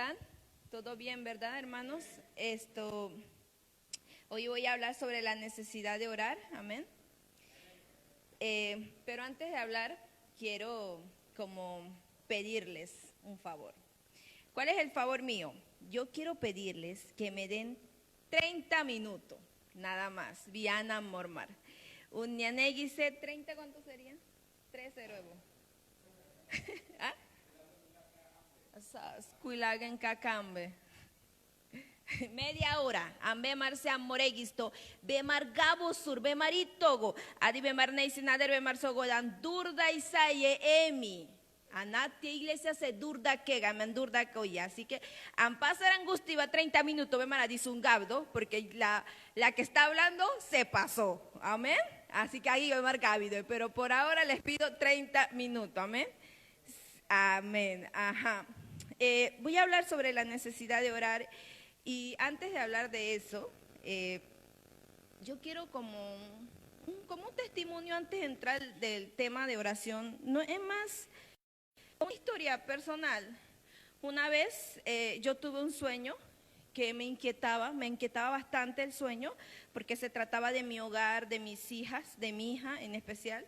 están? ¿Todo bien, verdad, hermanos? Hoy voy a hablar sobre la necesidad de orar, amén. Pero antes de hablar, quiero como pedirles un favor. ¿Cuál es el favor mío? Yo quiero pedirles que me den 30 minutos, nada más, Viana Mormar. Un ñaneguise, 30, ¿cuánto serían? 13 ruego. ¿Ah? Cuilagen cacambe. Media hora, ambe marse moregisto, bemar gabo sur, bemar itogo, adi bemar neisinader, bemar sogodan, durda isaye emi. Anati iglesia se durda que gaman durda que así que han pasar angustia 30 minutos, bemar adisungabdo, porque la que está hablando se pasó, amén. Así que ahí bemar gabido, pero por ahora les pido 30 minutos, amén. Amén, ajá. Voy a hablar sobre la necesidad de orar y antes de hablar de eso, yo quiero como un testimonio antes de entrar del tema de oración, no es más una historia personal. Una vez yo tuve un sueño que me inquietaba bastante el sueño porque se trataba de mi hogar, de mis hijas, de mi hija en especial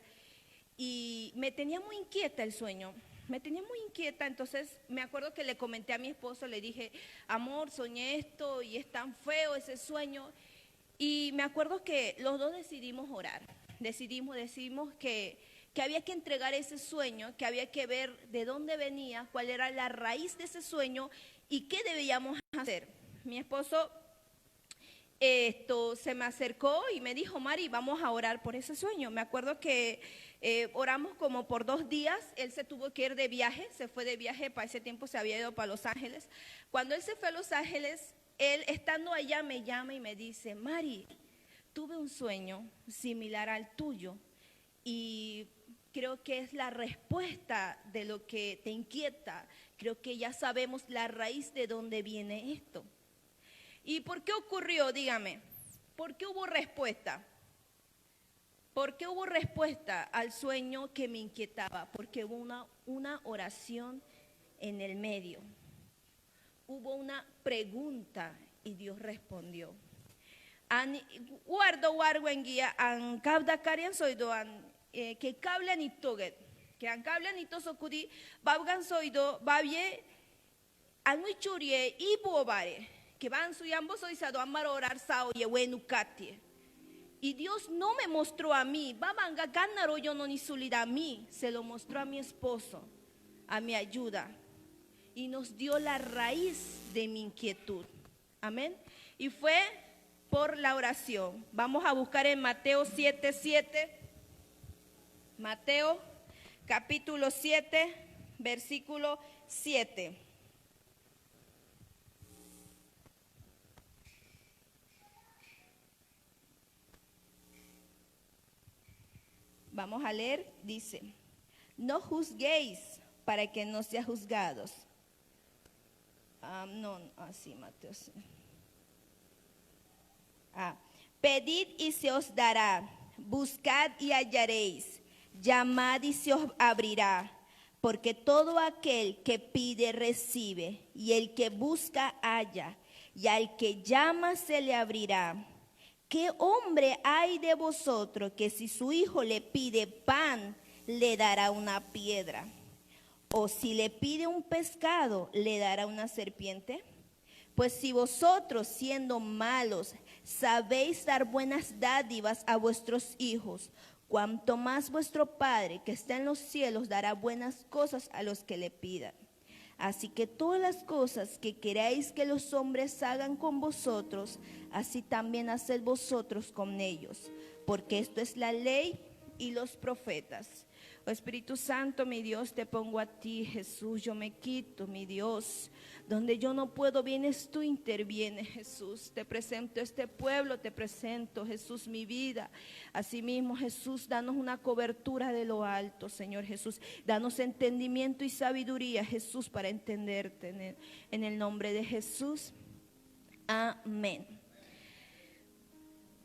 y me tenía muy inquieta el sueño. Me tenía muy inquieta, entonces me acuerdo que le comenté a mi esposo, le dije, amor, soñé esto y es tan feo ese sueño. Y me acuerdo que los dos decidimos orar, decidimos que había que entregar ese sueño, que había que ver de dónde venía, cuál era la raíz de ese sueño y qué debíamos hacer. Mi esposo se me acercó y me dijo, Mari, vamos a orar por ese sueño. Me acuerdo que oramos como por 2 días, él se tuvo que ir de viaje, se fue de viaje, para ese tiempo se había ido para Los Ángeles. Cuando él se fue a Los Ángeles, él estando allá me llama y me dice, Mari, tuve un sueño similar al tuyo y creo que es la respuesta de lo que te inquieta, creo que ya sabemos la raíz de dónde viene esto. ¿Y por qué ocurrió? Dígame, ¿por qué hubo respuesta? ¿Por qué hubo respuesta al sueño que me inquietaba? Porque hubo una oración en el medio. Hubo una pregunta y Dios respondió. Guardo en guía, an cabda carian soido an que cabla ni toget, que an cabla ni tosokudi, babgan soido, babye, an wichurie y bobare. Que van su ambos soy sado amar orar sao yewenukatie. Y Dios no me mostró a mí, babanga ganaro yo no ni sulida a mí, se lo mostró a mi esposo, a mi ayuda. Y nos dio la raíz de mi inquietud. Amén. Y fue por la oración. Vamos a buscar en Mateo 7:7. Mateo capítulo 7, versículo 7. Vamos a leer, dice, no juzguéis para que no sean juzgados. Así Mateo. Pedid y se os dará, buscad y hallaréis, llamad y se os abrirá, porque todo aquel que pide recibe, y el que busca halla, y al que llama se le abrirá. ¿Qué hombre hay de vosotros que si su hijo le pide pan, le dará una piedra? ¿O si le pide un pescado, le dará una serpiente? Pues si vosotros, siendo malos, sabéis dar buenas dádivas a vuestros hijos, cuanto más vuestro Padre que está en los cielos dará buenas cosas a los que le pidan. Así que todas las cosas que queráis que los hombres hagan con vosotros, así también haced vosotros con ellos, porque esto es la ley y los profetas. Oh Espíritu Santo, mi Dios, te pongo a ti, Jesús, yo me quito, mi Dios. Donde yo no puedo, vienes tú, interviene, Jesús. Te presento este pueblo, te presento, Jesús, mi vida. Asimismo, Jesús, danos una cobertura de lo alto, Señor Jesús. Danos entendimiento y sabiduría, Jesús, para entenderte en el nombre de Jesús. Amén.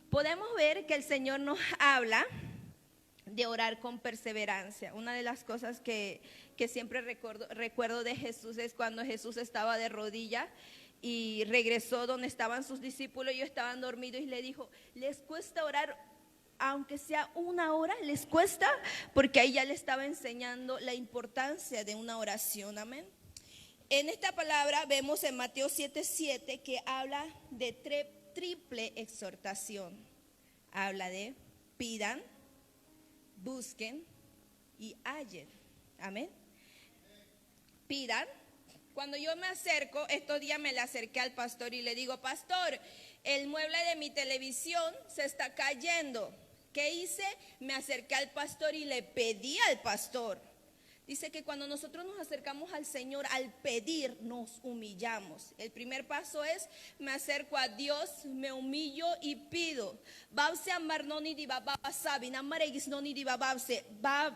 Podemos ver que el Señor nos habla de orar con perseverancia. Una de las cosas que siempre recuerdo de Jesús es cuando Jesús estaba de rodillas y regresó donde estaban sus discípulos. Ellos estaban dormidos y le dijo: ¿les cuesta orar aunque sea 1 hora? ¿Les cuesta? Porque ahí ya le estaba enseñando la importancia de una oración. Amén. En esta palabra vemos en Mateo 7:7 que habla de triple exhortación. Habla de pidan, busquen y hallen. Amén. Pidan. Cuando yo me acerco, estos días me le acerqué al pastor y le digo: pastor, el mueble de mi televisión se está cayendo. ¿Qué hice? Me acerqué al pastor y le pedí al pastor. Dice que cuando nosotros nos acercamos al Señor, al pedir, nos humillamos. El primer paso es: me acerco a Dios, me humillo y pido. Babse amarnoni di babasabi, namaregis noni di bababse, bab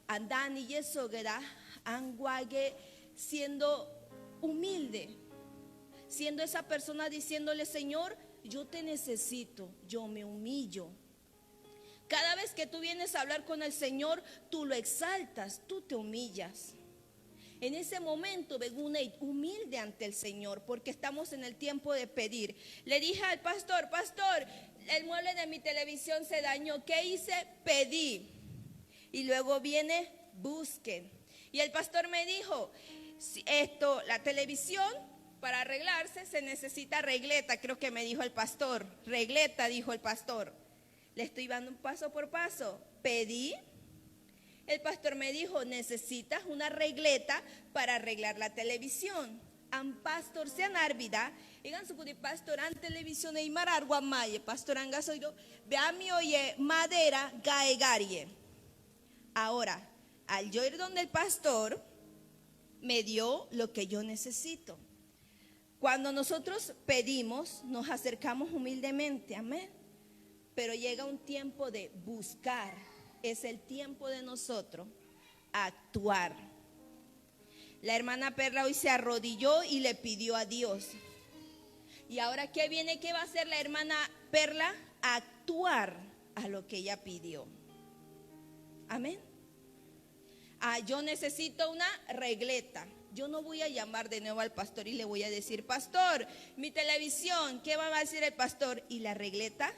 andani yesogera, anguague, siendo humilde, siendo esa persona diciéndole: Señor, yo te necesito, yo me humillo. Cada vez que tú vienes a hablar con el Señor, tú lo exaltas, tú te humillas. En ese momento ven una humilde ante el Señor, porque estamos en el tiempo de pedir. Le dije al pastor: pastor, el mueble de mi televisión se dañó. ¿Qué hice? Pedí. Y luego viene: busquen. Y el pastor me dijo: la televisión, para arreglarse se necesita regleta. Creo que me dijo el pastor. Regleta, dijo el pastor. Le estoy dando un paso por paso. Pedí. El pastor me dijo: necesitas una regleta para arreglar la televisión. An pastor se anárvida. Egan su pastor an televisión e imarar guamaye. Pastor an gasoiro. Vea mi oye madera gaegarie. Ahora, al yo ir donde el pastor, me dio lo que yo necesito. Cuando nosotros pedimos, nos acercamos humildemente. Amén. Pero llega un tiempo de buscar. Es el tiempo de nosotros actuar. La hermana Perla hoy se arrodilló y le pidió a Dios. Y ahora, ¿qué viene? ¿Qué va a hacer la hermana Perla? Actuar a lo que ella pidió. Amén. Yo necesito una regleta. Yo no voy a llamar de nuevo al pastor y le voy a decir: pastor, mi televisión. ¿Qué va a decir el pastor? ¿Y la regleta?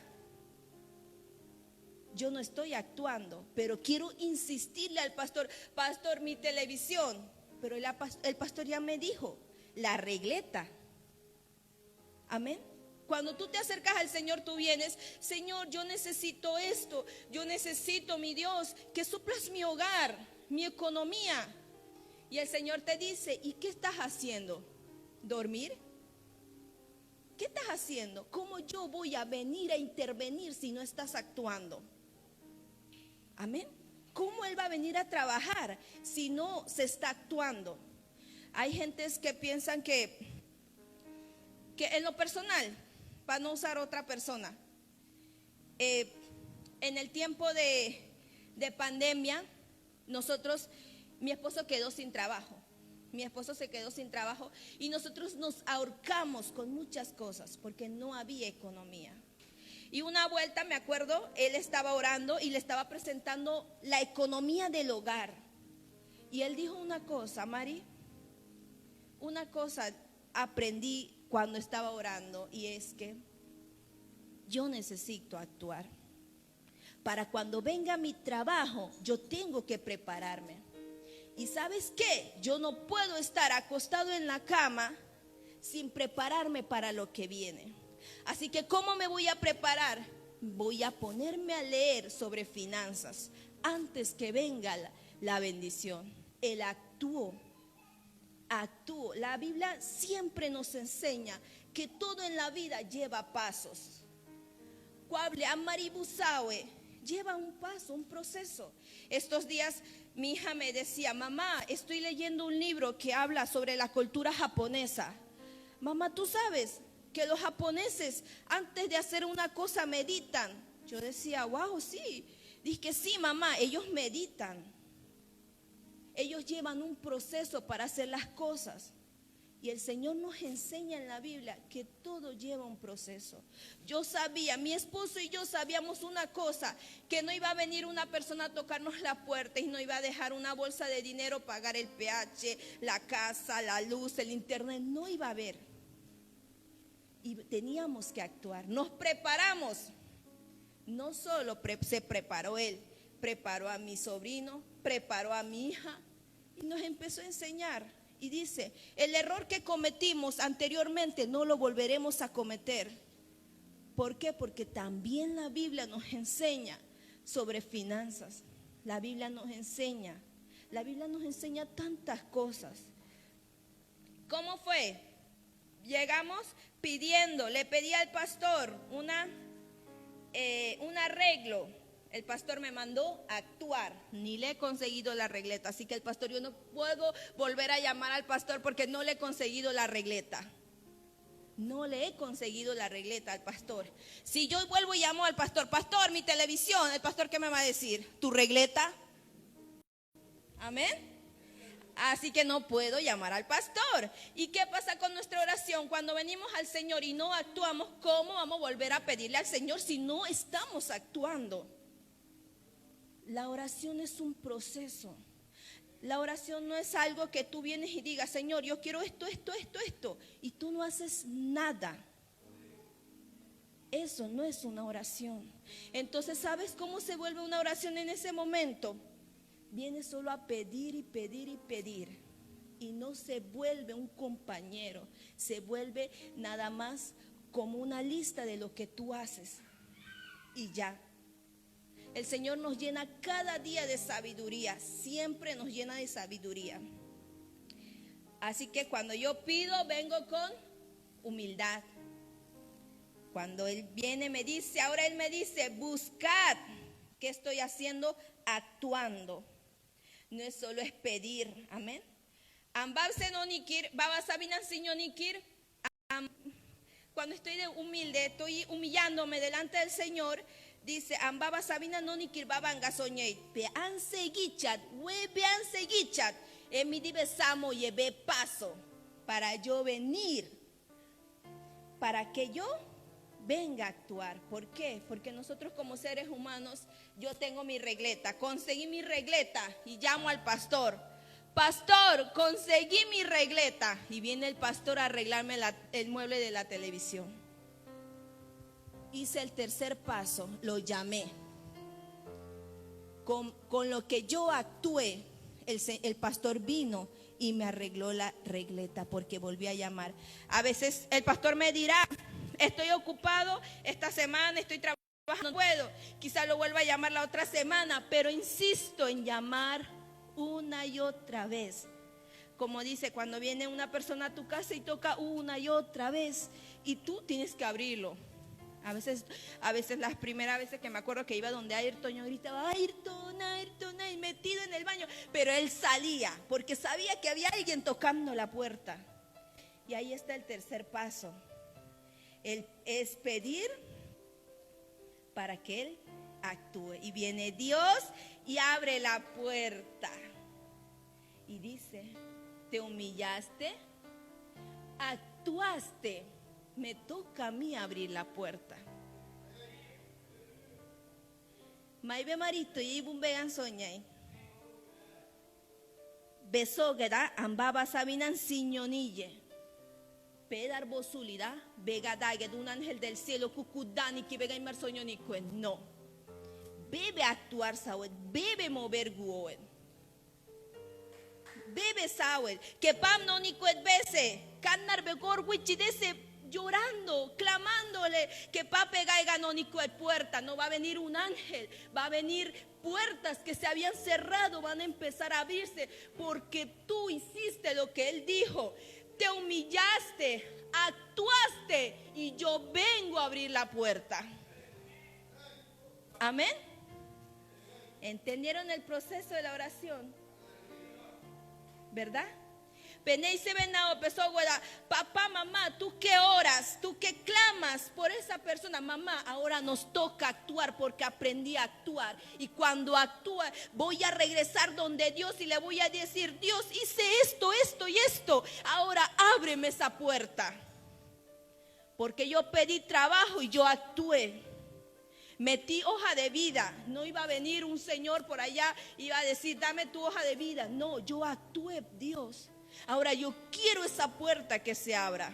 Yo no estoy actuando, pero quiero insistirle al pastor: pastor, mi televisión. Pero el pastor ya me dijo: la regleta. Amén. Cuando tú te acercas al Señor, tú vienes: Señor, yo necesito esto. Yo necesito, mi Dios, que suplas mi hogar, mi economía. Y el Señor te dice: ¿y qué estás haciendo? ¿Dormir? ¿Qué estás haciendo? ¿Cómo yo voy a venir a intervenir si no estás actuando? Amén. ¿Cómo Él va a venir a trabajar si no se está actuando? Hay gentes que piensan que en lo personal, para no usar otra persona, en el tiempo de pandemia, mi esposo quedó sin trabajo. Mi esposo se quedó sin trabajo y nosotros nos ahorcamos con muchas cosas porque no había economía. Y una vuelta, me acuerdo, él estaba orando y le estaba presentando la economía del hogar. Y él dijo una cosa: Mari, una cosa aprendí cuando estaba orando, y es que yo necesito actuar. Para cuando venga mi trabajo, yo tengo que prepararme. Y ¿sabes qué? Yo no puedo estar acostado en la cama sin prepararme para lo que viene. Así que, ¿cómo me voy a preparar? Voy a ponerme a leer sobre finanzas antes que venga la bendición. Él actuó. La Biblia siempre nos enseña que todo en la vida lleva pasos. Cuable amaribusawe lleva un paso, un proceso. Estos días mi hija me decía: mamá, estoy leyendo un libro que habla sobre la cultura japonesa. Mamá, ¿tú sabes que los japoneses antes de hacer una cosa meditan? Yo decía: wow, sí. Dije: sí, mamá, ellos meditan. Ellos llevan un proceso para hacer las cosas. Y el Señor nos enseña en la Biblia que todo lleva un proceso. Yo sabía, mi esposo y yo sabíamos una cosa, que no iba a venir una persona a tocarnos la puerta y no iba a dejar una bolsa de dinero, pagar el PH, la casa, la luz, el internet, no iba a haber. Y teníamos que actuar, nos preparamos. No solo se preparó él, preparó a mi sobrino, preparó a mi hija y nos empezó a enseñar. Y dice, el error que cometimos anteriormente no lo volveremos a cometer. ¿Por qué? Porque también la Biblia nos enseña sobre finanzas. La Biblia nos enseña tantas cosas. ¿Cómo fue? Llegamos pidiendo, le pedí al pastor un arreglo. El pastor me mandó a actuar, ni le he conseguido la regleta. Así que el pastor, yo no puedo volver a llamar al pastor porque no le he conseguido la regleta. No le he conseguido la regleta al pastor. Si yo vuelvo y llamo al pastor, pastor, mi televisión, el pastor, ¿qué me va a decir? ¿Tu regleta? Amén. Así que no puedo llamar al pastor. ¿Y qué pasa con nuestra oración? Cuando venimos al Señor y no actuamos, ¿cómo vamos a volver a pedirle al Señor si no estamos actuando? La oración es un proceso. La oración no es algo que tú vienes y digas, Señor, yo quiero esto, y tú no haces nada. Eso no es una oración. Entonces, ¿sabes cómo se vuelve una oración en ese momento? Viene solo a pedir y pedir y pedir. Y no se vuelve un compañero, se vuelve nada más como una lista de lo que tú haces. Y ya. El Señor nos llena cada día de sabiduría, siempre nos llena de sabiduría. Así que cuando yo pido, vengo con humildad. Cuando Él viene, ahora Él me dice, buscad. ¿Qué estoy haciendo? Actuando. No es solo es pedir, amén. Cuando estoy humilde, estoy humillándome delante del Señor. Dice, ambaba sabina no ni kirbaban gasoñe, pean seguichat, webean seguichat, en mi divesamo llevé paso para yo venir, para que yo venga a actuar. ¿Por qué? Porque nosotros como seres humanos, yo tengo mi regleta, conseguí mi regleta y llamo al pastor. Pastor, conseguí mi regleta. Y viene el pastor a arreglarme el mueble de la televisión. Hice el tercer paso, lo llamé. Con lo que yo actué, el pastor vino y me arregló la regleta porque volví a llamar. A veces el pastor me dirá, estoy ocupado esta semana, estoy trabajando, no puedo. Quizá lo vuelva a llamar la otra semana, pero insisto en llamar una y otra vez. Como dice, cuando viene una persona a tu casa y toca una y otra vez y tú tienes que abrirlo. A veces las primeras veces que me acuerdo que iba donde Ayrton, yo gritaba, Ayrton, y metido en el baño. Pero él salía porque sabía que había alguien tocando la puerta. Y ahí está el tercer paso. Es pedir para que Él actúe. Y viene Dios y abre la puerta. Y dice, te humillaste, actuaste. Me toca a mí abrir la puerta. Maibe marito y un vegan soñay. Besógeda ambaba sabinan siñonille. Pedar bosulida, vega dague de un ángel del cielo, cucudani que vega inmer soñonicuen. No. Bebe actuar sawet, bebe mover guoen. Bebe sawet, que pam no ni cuet bese, canar begor wichidese. Llorando, clamándole que pape gaiga no ni puerta, no va a venir un ángel, va a venir puertas que se habían cerrado, van a empezar a abrirse porque tú hiciste lo que Él dijo, te humillaste, actuaste y yo vengo a abrir la puerta. Amén. ¿Entendieron el proceso de la oración? ¿Verdad? Papá, mamá, tú que oras, tú que clamas por esa persona, mamá, ahora nos toca actuar porque aprendí a actuar. Y cuando actúe, voy a regresar donde Dios y le voy a decir: Dios, hice esto, esto y esto. Ahora ábreme esa puerta. Porque yo pedí trabajo y yo actué. Metí hoja de vida. No iba a venir un señor por allá y iba a decir: dame tu hoja de vida. No, yo actué, Dios. Ahora yo quiero esa puerta que se abra.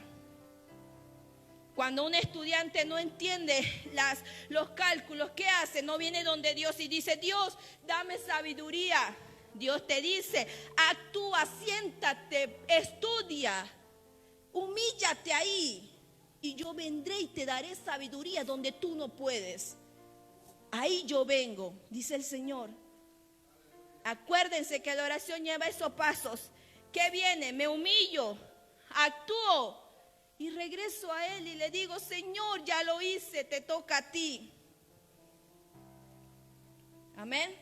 Cuando un estudiante no entiende los cálculos, ¿qué hace? No viene donde Dios y dice: Dios, dame sabiduría. Dios te dice: actúa, siéntate, estudia, humíllate ahí. Y yo vendré y te daré sabiduría donde tú no puedes. Ahí yo vengo, dice el Señor. Acuérdense que la oración lleva esos pasos. ¿Qué viene? Me humillo, actúo y regreso a Él y le digo: Señor, ya lo hice, te toca a ti. Amén.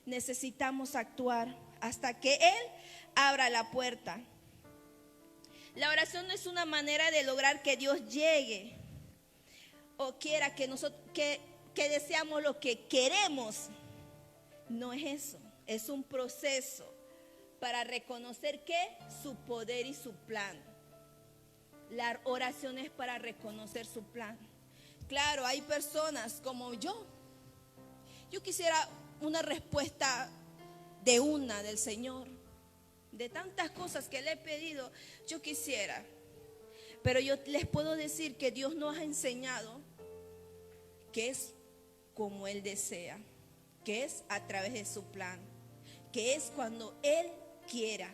Necesitamos actuar hasta que Él abra la puerta. La oración no es una manera de lograr que Dios llegue o quiera que nosotros que deseamos lo que queremos. No es eso, es un proceso para reconocer que su poder y su plan. La oración es para reconocer su plan. Claro, hay personas como yo. Yo quisiera una respuesta de una del Señor. De tantas cosas que le he pedido, yo quisiera. Pero yo les puedo decir que Dios nos ha enseñado que es como Él desea, que es a través de su plan, que es cuando Él quiera,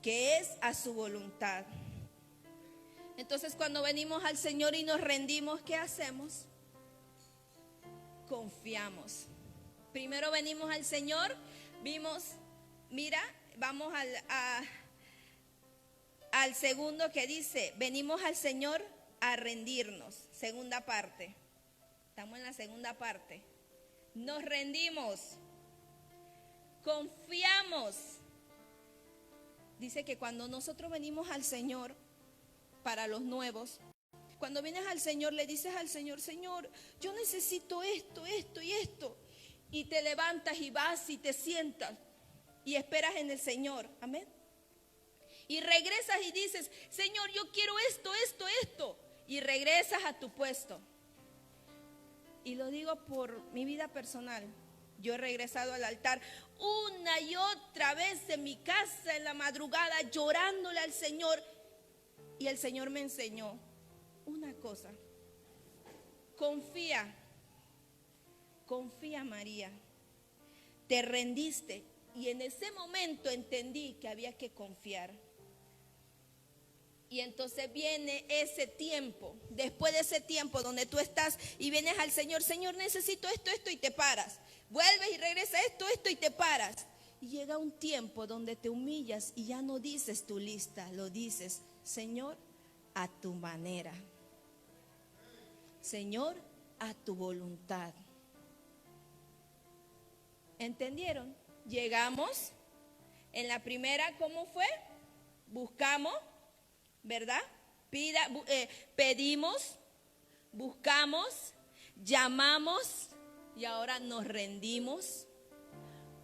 que es a su voluntad. Entonces, cuando venimos al Señor y nos rendimos, ¿qué hacemos? Confiamos. Primero venimos al Señor, vamos al segundo que dice: venimos al Señor a rendirnos. Segunda parte. Estamos en la segunda parte. Nos rendimos. Confiamos. Dice que cuando nosotros venimos al Señor, para los nuevos, cuando vienes al Señor, le dices al Señor: Señor, yo necesito esto, esto y esto. Y te levantas y vas y te sientas y esperas en el Señor. Amén. Y regresas y dices: Señor, yo quiero esto, esto, esto. Y regresas a tu puesto. Y lo digo por mi vida personal. Yo he regresado al altar una y otra vez en mi casa en la madrugada, llorándole al Señor. Y el Señor me enseñó una cosa: confía, confía, María. Te rendiste y en ese momento entendí que había que confiar. Y entonces viene ese tiempo, después de ese tiempo donde tú estás y vienes al Señor: Señor, necesito esto, esto, y te paras. Vuelves y regresas esto, esto, y te paras. Y llega un tiempo donde te humillas y ya no dices tu lista, lo dices: Señor, a tu manera. Señor, a tu voluntad. ¿Entendieron? Llegamos. En la primera, ¿cómo fue? Buscamos, ¿verdad? Pedimos, buscamos, llamamos y ahora nos rendimos,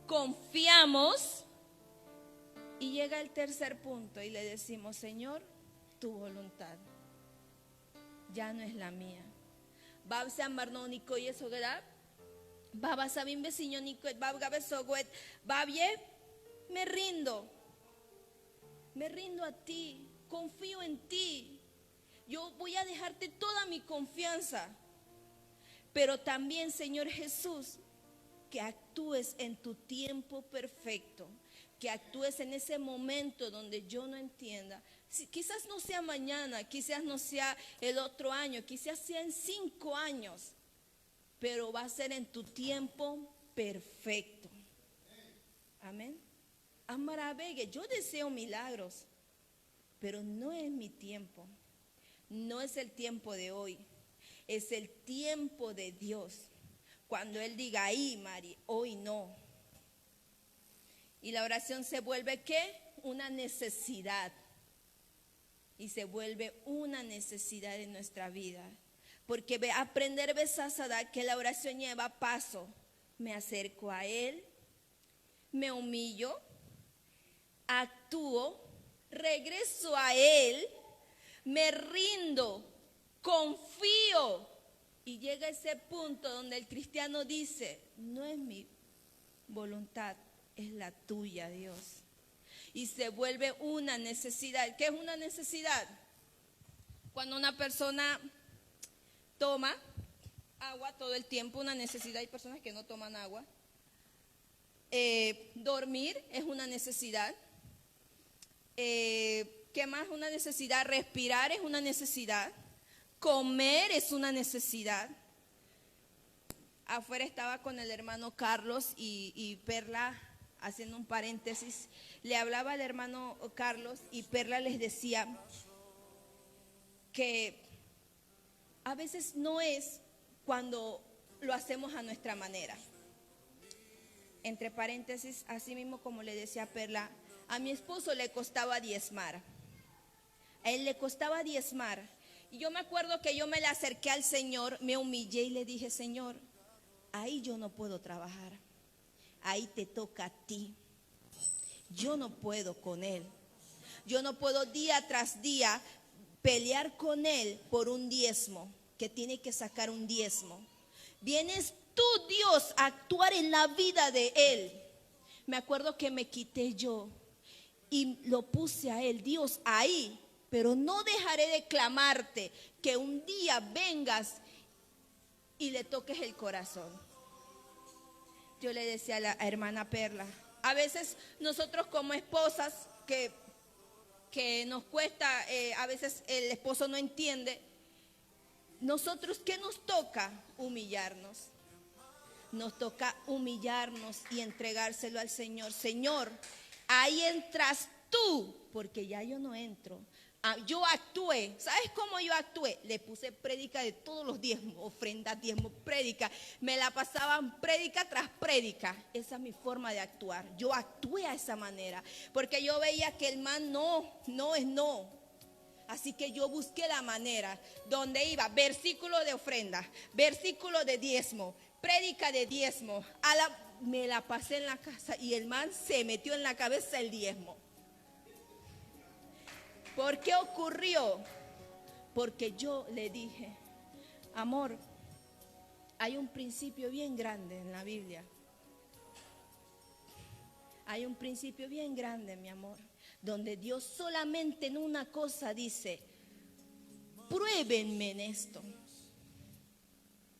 confiamos. Y llega el tercer punto y le decimos: Señor, tu voluntad ya no es la mía. Babse amarnónico y eso, ¿verdad? Baba sabin vecinionico, babga besoguet, babie, me rindo a ti, confío en ti. Yo voy a dejarte toda mi confianza. Pero también, Señor Jesús, que actúes en tu tiempo perfecto, que actúes en ese momento donde yo no entienda. Quizás no sea mañana, quizás no sea el otro año, quizás sea en 5 años, pero va a ser en tu tiempo perfecto. Amén. Amarabegue, yo deseo milagros, pero no es mi tiempo. No es el tiempo de hoy, es el tiempo de Dios. Cuando Él diga: ahí, Mari, hoy no. Y la oración se vuelve ¿qué? Una necesidad. y se vuelve una necesidad en nuestra vida. Porque aprender besasada que la oración lleva paso. Me acerco a Él, me humillo, actúo, regreso a Él, me rindo, confío. Y llega ese punto donde el cristiano dice, no es mi voluntad, es la tuya, Dios. Y se vuelve una necesidad. ¿Qué es una necesidad? Cuando una persona toma agua todo el tiempo, una necesidad. Hay personas que no toman agua. Dormir es una necesidad. ¿Qué más? Una necesidad. Respirar es una necesidad. Comer es una necesidad. Afuera estaba con el hermano Carlos y Perla, haciendo un paréntesis, le hablaba al hermano Carlos y Perla les decía que a veces no es cuando lo hacemos a nuestra manera. Entre paréntesis, así mismo como le decía Perla, a mi esposo le costaba diezmar. A él le costaba diezmar. Y yo me acuerdo que yo me le acerqué al Señor, me humillé y le dije, Señor, ahí yo no puedo trabajar. Ahí te toca a ti. Yo no puedo con él. Yo no puedo día tras día pelear con él por un diezmo, que tiene que sacar un diezmo. Vienes tú, Dios, a actuar en la vida de él. Me acuerdo que me quité yo y lo puse a él, Dios, ahí. Pero no dejaré de clamarte que un día vengas y le toques el corazón. Yo le decía a la hermana Perla, a veces nosotros como esposas que nos cuesta, a veces el esposo no entiende, nosotros, ¿qué nos toca? Humillarnos. Nos toca humillarnos y entregárselo al Señor. Señor, ahí entras tú, porque ya yo no entro. Yo actué. ¿Sabes cómo yo actué? Le puse prédica de todos los diezmos, ofrendas, diezmos, prédica. Me la pasaban prédica tras prédica. Esa es mi forma de actuar. Yo actué a esa manera, porque yo veía que el man no es no. Así que yo busqué la manera donde iba, versículo de ofrenda, versículo de diezmo, prédica de diezmo. Me la pasé en la casa y el man se metió en la cabeza el diezmo. ¿Por qué ocurrió? Porque yo le dije, amor, hay un principio bien grande en la Biblia. Hay un principio bien grande, mi amor, donde Dios solamente en una cosa dice, pruébenme en esto.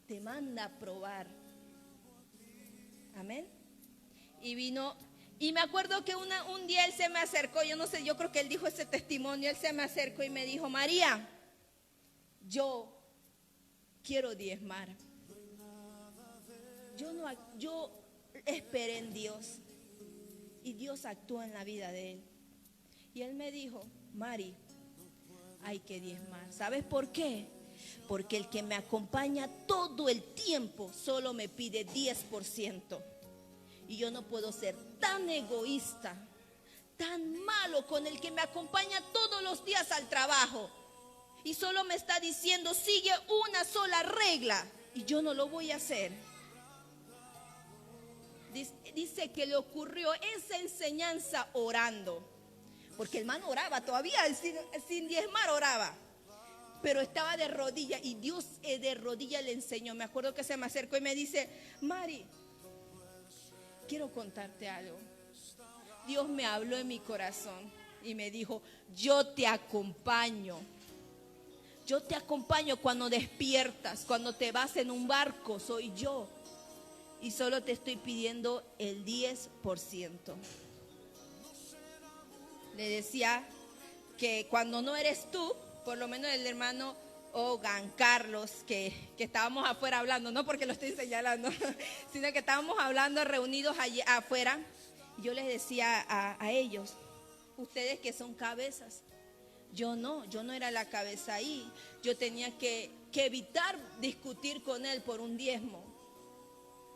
Te manda a probar. Amén. Y vino, y me acuerdo que un día él se me acercó, yo no sé, yo creo que él dijo ese testimonio, él se me acercó y me dijo, María, yo quiero diezmar. Yo esperé en Dios y Dios actuó en la vida de él. Y él me dijo, Mari, hay que diezmar. ¿Sabes por qué? Porque el que me acompaña todo el tiempo solo me pide 10%. Y yo no puedo ser tan egoísta, tan malo con el que me acompaña todos los días al trabajo. Y solo me está diciendo, sigue una sola regla. Y yo no lo voy a hacer. Dice que le ocurrió esa enseñanza orando. Porque el man oraba todavía, sin diezmar oraba. Pero estaba de rodillas y Dios de rodillas le enseñó. Me acuerdo que se me acercó y me dice, Mari, quiero contarte algo. Dios me habló en mi corazón y me dijo, yo te acompaño. Yo te acompaño cuando despiertas, cuando te vas en un barco, soy yo. Y solo te estoy pidiendo el 10%. Le decía que cuando no eres tú, por lo menos el hermano Ogan, Carlos, que estábamos afuera hablando, no porque lo estoy señalando, sino que estábamos hablando reunidos allí afuera. Yo les decía a ellos, ustedes que son cabezas, yo no era la cabeza ahí. Yo tenía que evitar discutir con él por un diezmo.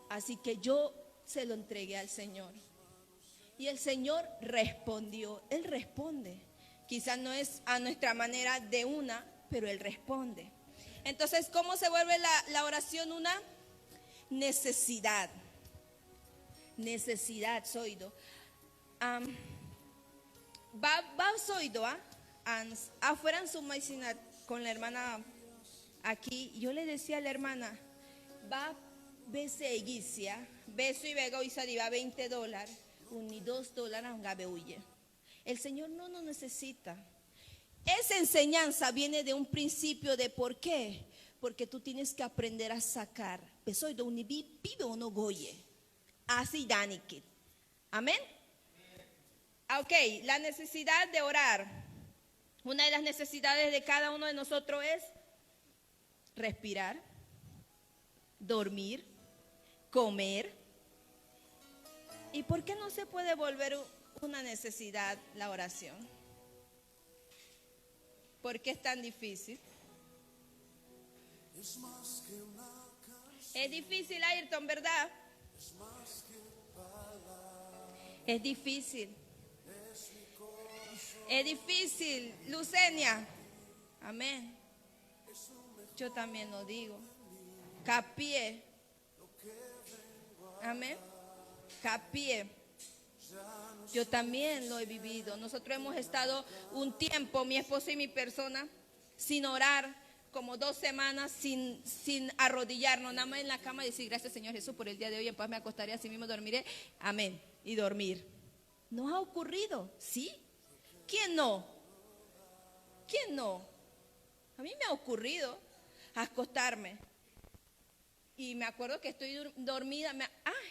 Así que yo se lo entregué al Señor. Y el Señor respondió. Él responde. Quizás no es a nuestra manera de una, pero Él responde. Entonces, ¿cómo se vuelve la oración una necesidad? Necesidad, soido. Va soido, afuera en su medicina con la hermana aquí. Yo le decía a la hermana, va bese egicia, beso y vega y saliva $20, ni $2 a un gabe huye. El Señor no nos necesita. Esa enseñanza viene de un principio de por qué. Porque tú tienes que aprender a sacar. Soy de un pibe o no goye. Así Danikit. Amén. Ok, la necesidad de orar. Una de las necesidades de cada uno de nosotros es respirar, dormir, comer. ¿Y por qué no se puede volver una necesidad la oración? ¿Por qué es tan difícil? Es difícil, Ayrton, ¿verdad? Es difícil. Es difícil, Lucenia. Amén. Yo también lo digo. Capié. Amén. Capié. Yo también lo he vivido. Nosotros hemos estado un tiempo, mi esposo y mi persona, sin orar, como 2 semanas sin arrodillarnos, nada más en la cama y decir gracias Señor Jesús por el día de hoy, en paz me acostaré, así mismo dormiré, amén, y dormir. ¿No ha ocurrido? ¿Sí? ¿Quién no? ¿Quién no? A mí me ha ocurrido acostarme y me acuerdo que estoy dormida,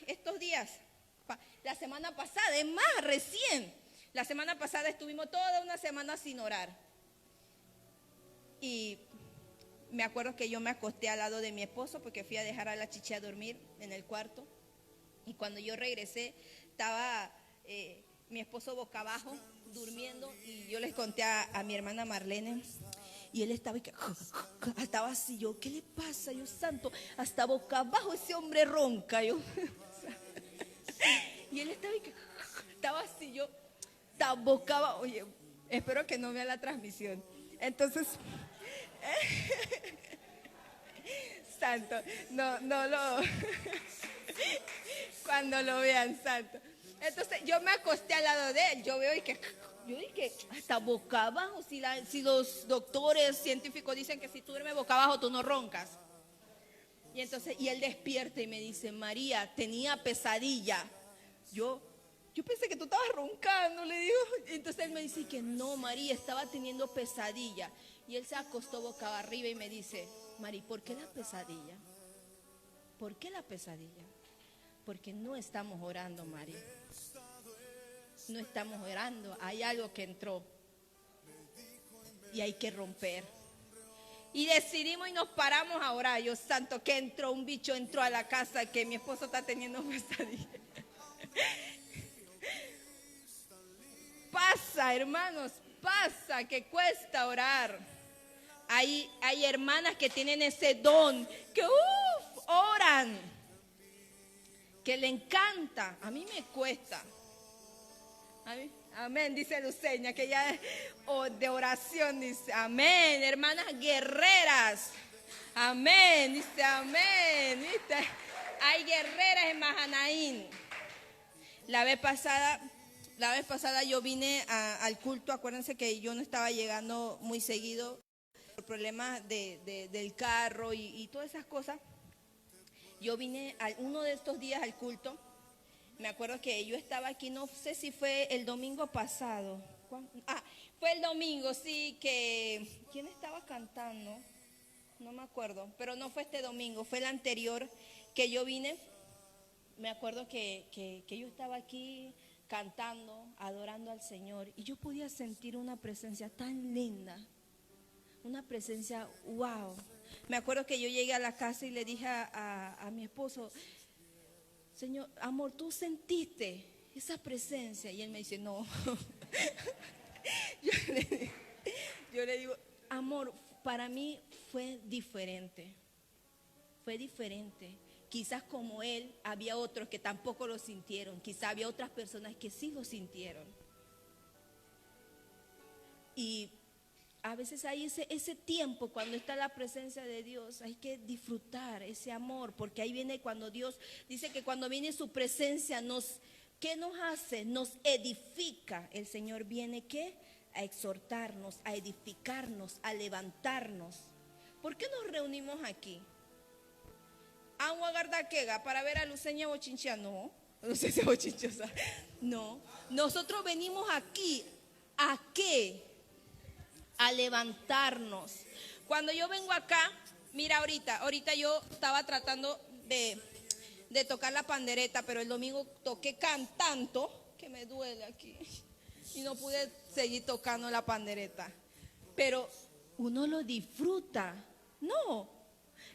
estos días, la semana pasada, es más, recién, la semana pasada estuvimos toda una semana sin orar y me acuerdo que yo me acosté al lado de mi esposo porque fui a dejar a la chichi a dormir en el cuarto. Y cuando yo regresé, estaba mi esposo boca abajo, durmiendo. Y yo les conté a mi hermana Marlene. Y él estaba así. Yo, ¿qué le pasa? Yo, santo, hasta boca abajo ese hombre ronca. Yo. Y él estaba así. Yo, estaba boca abajo. Oye, espero que no vea la transmisión. Entonces... santo, no lo cuando lo vean, santo. Entonces yo me acosté al lado de él, yo dije hasta boca abajo, si los doctores científicos dicen que si tú duermes boca abajo tú no roncas. Y él despierta y me dice, María, tenía pesadilla. Yo pensé que tú estabas roncando, le digo. Entonces él me dice que no, María, estaba teniendo pesadilla. Y él se acostó boca arriba y me dice, Mari, ¿por qué la pesadilla? ¿Por qué la pesadilla? Porque no estamos orando, Mari. No estamos orando. Hay algo que entró y hay que romper. Y decidimos y nos paramos a orar. Yo, santo, que un bicho entró a la casa, que mi esposo está teniendo pesadilla. Pasa, hermanos, pasa que cuesta orar. Hay hermanas que tienen ese don, que oran, que le encanta. A mí me cuesta. Amén, dice Luceña, que ya es de oración, dice, amén, hermanas guerreras. Amén, dice, amén. ¿Viste? Hay guerreras en Mahanaín. La vez pasada yo vine al culto, acuérdense que yo no estaba llegando muy seguido por problemas del carro y todas esas cosas. Yo vine uno de estos días al culto. Me acuerdo que yo estaba aquí, no sé si fue el domingo pasado. Fue el domingo, sí, que... ¿Quién estaba cantando? No me acuerdo, pero no fue este domingo, fue el anterior que yo vine. Me acuerdo que yo estaba aquí cantando, adorando al Señor, y yo podía sentir una presencia tan linda, una presencia, wow. Me acuerdo que yo llegué a la casa y le dije a mi esposo, Señor, amor, ¿tú sentiste esa presencia? Y él me dice, no. Yo le digo, amor, para mí fue diferente. Fue diferente. Quizás como él, había otros que tampoco lo sintieron. Quizás había otras personas que sí lo sintieron. Y a veces hay ese tiempo cuando está la presencia de Dios, hay que disfrutar ese amor, porque ahí viene cuando Dios dice que cuando viene su presencia ¿qué nos hace? Nos edifica. El Señor viene ¿qué? A exhortarnos, a edificarnos, a levantarnos. ¿Por qué nos reunimos aquí? Agua gardaquega para ver a Luceña Bochincha, no. Luceña Bochinchosa, no. Nosotros venimos aquí, ¿a qué? A levantarnos. Cuando yo vengo acá, mira ahorita yo estaba tratando de tocar la pandereta, pero el domingo toqué tanto que me duele aquí y no pude seguir tocando la pandereta. Pero uno lo disfruta, no.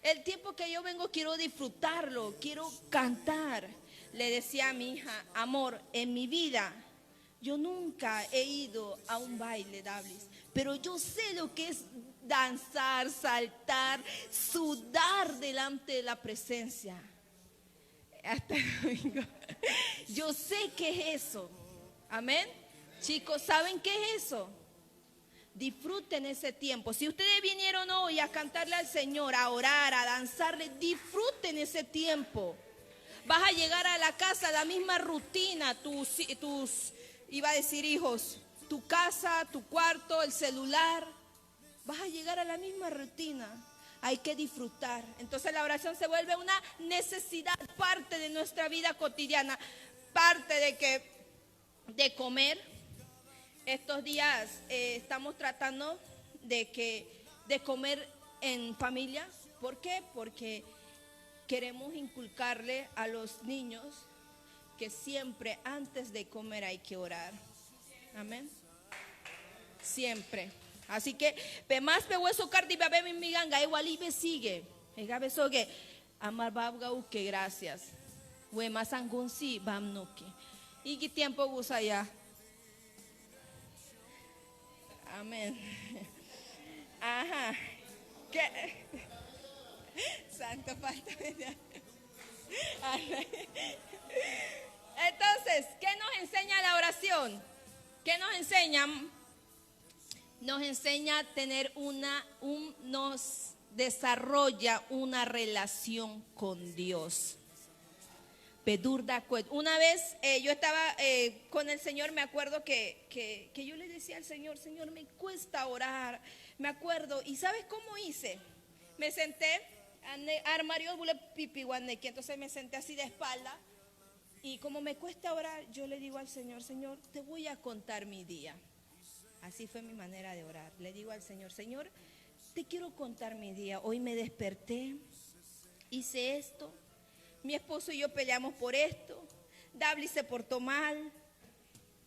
El tiempo que yo vengo quiero disfrutarlo, quiero cantar. Le decía a mi hija, amor, en mi vida yo nunca he ido a un baile, Dablis, pero yo sé lo que es danzar, saltar, sudar delante de la presencia. Hasta el domingo. Yo sé qué es eso. Amén. Chicos, ¿saben qué es eso? Disfruten ese tiempo. Si ustedes vinieron hoy a cantarle al Señor, a orar, a danzarle, disfruten ese tiempo. Vas a llegar a la casa, la misma rutina, tus iba a decir hijos, tu casa, tu cuarto, el celular. Vas a llegar a la misma rutina. Hay que disfrutar. Entonces la oración se vuelve una necesidad, parte de nuestra vida cotidiana, parte de comer. Estos días estamos tratando de comer en familia. ¿Por qué? Porque queremos inculcarle a los niños que siempre antes de comer hay que orar. Amén. Siempre. Así que, más pe hueso cardi bebé mi miganga, igual y me sigue. Egabe sogue, amar babga uke, gracias. We más angunsi bamnuki. Y qué tiempo gusa ya. Amén. Ajá. ¿Qué? Santo falta. Entonces, ¿qué nos enseña la oración? ¿Qué nos enseña? Nos enseña a tener nos desarrolla una relación con Dios. Una vez yo estaba con el Señor, me acuerdo que yo le decía al Señor, Señor, me cuesta orar, me acuerdo, y ¿sabes cómo hice? Me senté, entonces me senté así de espalda, y como me cuesta orar, yo le digo al Señor, Señor, te voy a contar mi día. Así fue mi manera de orar. Le digo al Señor, Señor, te quiero contar mi día. Hoy me desperté, hice esto, mi esposo y yo peleamos por esto, Dabli se portó mal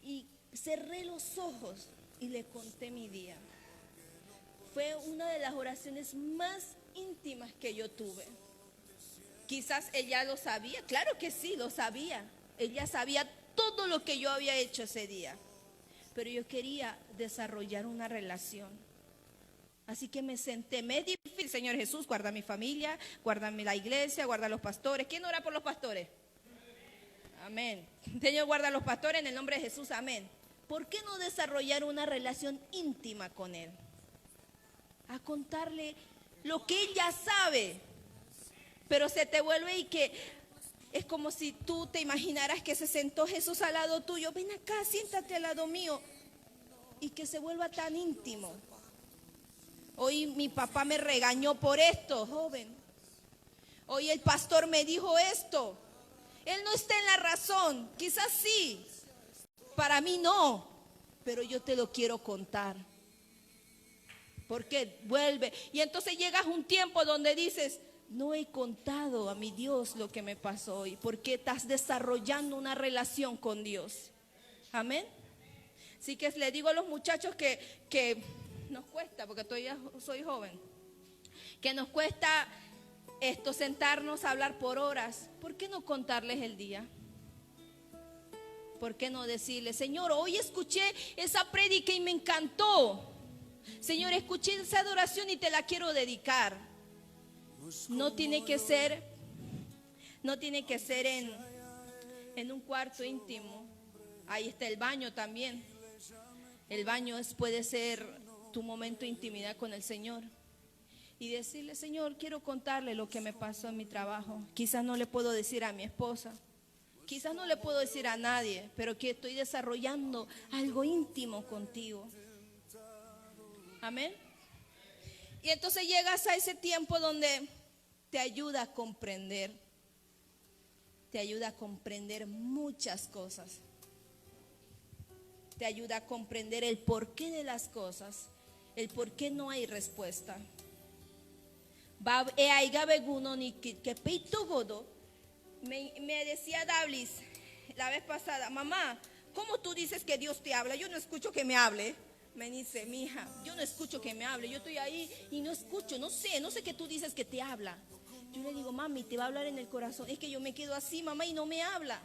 y cerré los ojos y le conté mi día. Fue una de las oraciones más íntimas que yo tuve. Quizás ella lo sabía, claro que sí, lo sabía. Ella sabía todo lo que yo había hecho ese día. Pero yo quería desarrollar una relación. Así que me senté, me es difícil, Señor Jesús, guarda mi familia, guárdame la iglesia, guarda a los pastores. ¿Quién ora por los pastores? Amén. Señor, guarda a los pastores en el nombre de Jesús, amén. ¿Por qué no desarrollar una relación íntima con Él? A contarle lo que Él ya sabe, pero se te vuelve y que es como si tú te imaginaras que se sentó Jesús al lado tuyo. Ven acá, siéntate al lado mío. Y que se vuelva tan íntimo. Hoy mi papá me regañó por esto, joven. Hoy el pastor me dijo esto. Él no está en la razón. Quizás sí. Para mí no. Pero yo te lo quiero contar. Porque vuelve. Y entonces llegas a un tiempo donde dices, no he contado a mi Dios lo que me pasó hoy, porque estás desarrollando una relación con Dios. Amén. Así que le digo a los muchachos que nos cuesta, porque todavía soy joven, que nos cuesta sentarnos a hablar por horas. ¿Por qué no contarles el día? ¿Por qué no decirles, Señor, hoy escuché esa prédica y me encantó? Señor, escuché esa adoración y te la quiero dedicar. No tiene que ser en un cuarto íntimo. Ahí está el baño también. El baño puede ser tu momento de intimidad con el Señor. Y decirle, Señor, quiero contarle lo que me pasó en mi trabajo. Quizás no le puedo decir a mi esposa. Quizás no le puedo decir a nadie, pero que estoy desarrollando algo íntimo contigo. Amén. Y entonces llegas a ese tiempo donde te ayuda a comprender. Te ayuda a comprender muchas cosas. Te ayuda a comprender el porqué de las cosas. El por qué no hay respuesta. Me decía Dablis la vez pasada, mamá, ¿cómo tú dices que Dios te habla? Yo no escucho que me hable. Me dice, mi hija, yo no escucho que me hable. Yo estoy ahí y no escucho, no sé que tú dices que te habla. Yo le digo, mami, te va a hablar en el corazón. Es que yo me quedo así, mamá, y no me habla.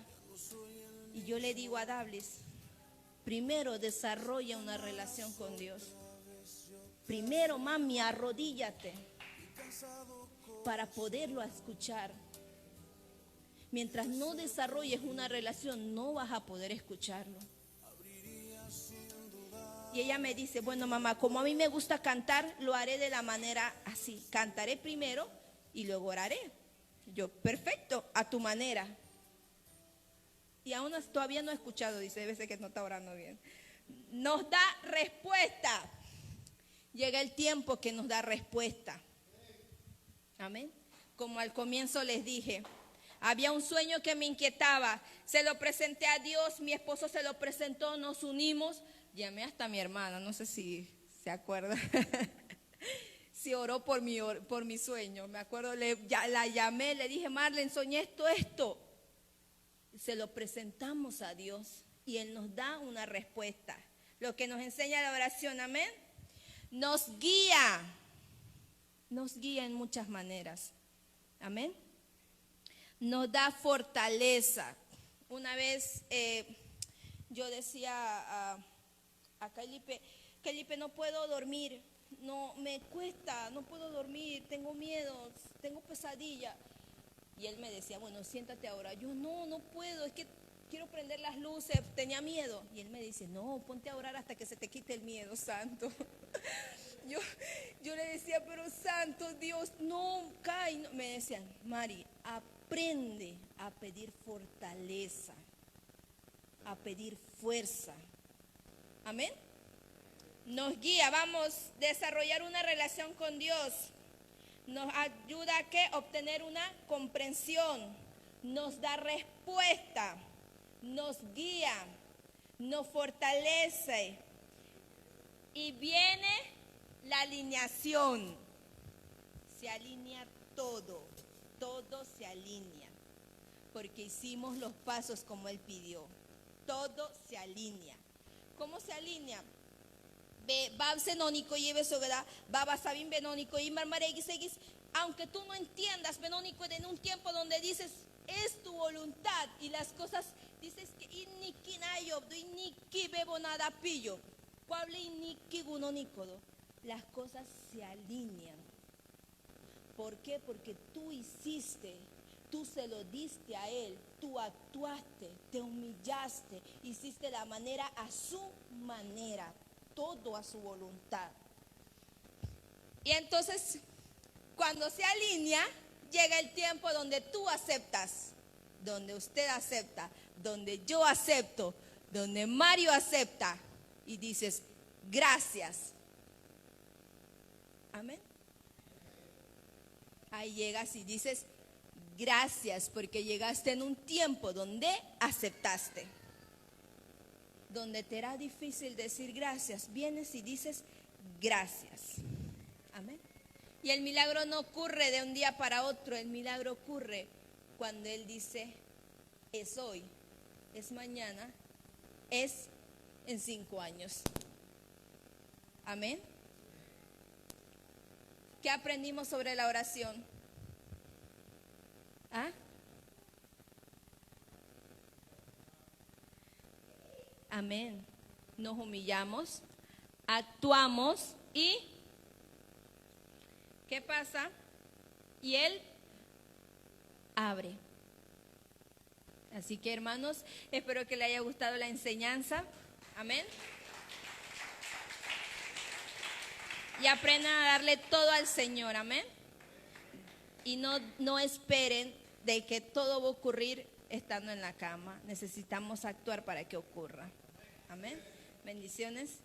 Y yo le digo a Dablis, primero desarrolla una relación con Dios. Primero, mami, arrodíllate para poderlo escuchar. Mientras no desarrolles una relación, no vas a poder escucharlo. Y ella me dice, bueno, mamá, como a mí me gusta cantar, lo haré de la manera así. Cantaré primero y luego oraré. Yo, perfecto, a tu manera. Y aún todavía no he escuchado, dice, debe ser que no está orando bien. Nos da respuesta. Llega el tiempo que nos da respuesta. Amén. Como al comienzo les dije, había un sueño que me inquietaba. Se lo presenté a Dios, mi esposo se lo presentó, nos unimos. Llamé hasta a mi hermana, no sé si se acuerda. Si oró por mi sueño. Me acuerdo, la llamé, le dije, Marlene, soñé esto. Se lo presentamos a Dios y Él nos da una respuesta. Lo que nos enseña la oración, amén. Nos guía en muchas maneras, amén. Nos da fortaleza. Una vez yo decía a Calipe, no puedo dormir, no me cuesta, no puedo dormir, tengo miedo, tengo pesadilla. Y él me decía, bueno, siéntate ahora. Yo, no puedo, es que quiero prender las luces, tenía miedo. Y él me dice, no, ponte a orar hasta que se te quite el miedo, santo. Yo le decía, pero santo Dios, no, cae. No. Me decían, Mari, aprende a pedir fortaleza, a pedir fuerza. Amén. Nos guía, vamos a desarrollar una relación con Dios. Nos ayuda a ¿qué? Obtener una comprensión. Nos da respuesta. Nos guía. Nos fortalece. Y viene la alineación. Se alinea todo. Todo se alinea. Porque hicimos los pasos como Él pidió. Todo se alinea. ¿Cómo se alinea? Aunque tú no entiendas, Benónico, en un tiempo donde dices, es tu voluntad, y las cosas, dices que las cosas se alinean. ¿Por qué? Porque tú hiciste, tú se lo diste a Él, tú actuaste, te humillaste, hiciste la manera a su manera, todo a su voluntad. Y entonces, cuando se alinea, llega el tiempo donde tú aceptas, donde usted acepta, donde yo acepto, donde Mario acepta y dices, gracias. Amén. Ahí llegas y dices, gracias, porque llegaste en un tiempo donde aceptaste. Donde te era difícil decir gracias, vienes y dices gracias. Amén. Y el milagro no ocurre de un día para otro, el milagro ocurre cuando Él dice, es hoy, es mañana, es en 5 años. Amén. ¿Qué aprendimos sobre la oración? ¿Ah? Amén. Nos humillamos, actuamos y ¿qué pasa? Y Él abre. Así que, hermanos, espero que les haya gustado la enseñanza. Amén. Y aprendan a darle todo al Señor, amén. Y no esperen de que todo va a ocurrir estando en la cama. Necesitamos actuar para que ocurra. Amén. Bendiciones.